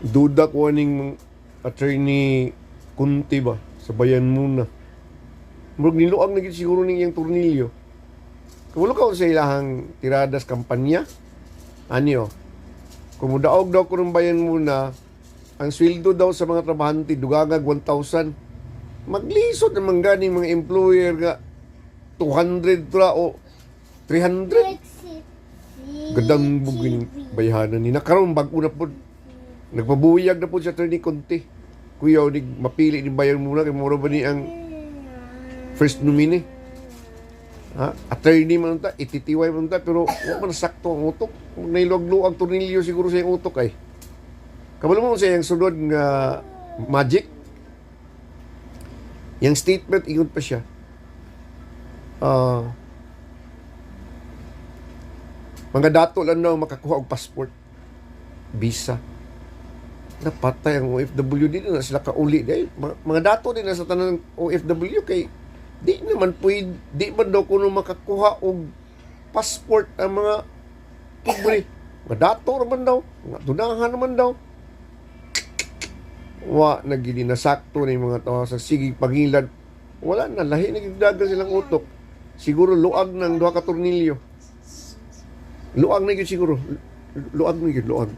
Duda ko aning attorney Kunti ba sa bayan muna. Murag niluag na gid siguro ning iyang tornilyo. Kumulo ka sa ilahang tiradas kampanya. Anyo? Kung mudaog daw ko ng bayan muna, ang sweldo daw sa mga trabahante dugagag 1,000. Maglisod naman ganing mga employer nga 200 tra o 300. Gadang bugin bayahanan ni nakaroon bag-o na po. Nagpabuyag na po sa attorney Kunti. Kuya, di mapili ni bayan muna kay mura ba ni ang first nominee. Ha? Attorney man ta, ititiway man ta, pero wala man sakto ang utok. Kung nailog-luag tornilyo siguro sa yung utok ay. Kabalo mo sa yung sunod nga magic. Yung statement, ingon pa siya. Mga dato lang na makakuha og passport, visa. Napatay ang OFW din na sila kauli dahil mga dato din na sa tanang OFW kay di naman pwede, di man daw kuno makakuha og passport ang mga pobre. Mga dato naman daw, mga tunahan naman daw. Wa nagili na sakto na yung mga tawa sa sigig pangilad. Wala na, lahi nagigdagan silang utok. Siguro luag ng duha ka tornilyo. Luag na yun siguro. Luag na yun, luag.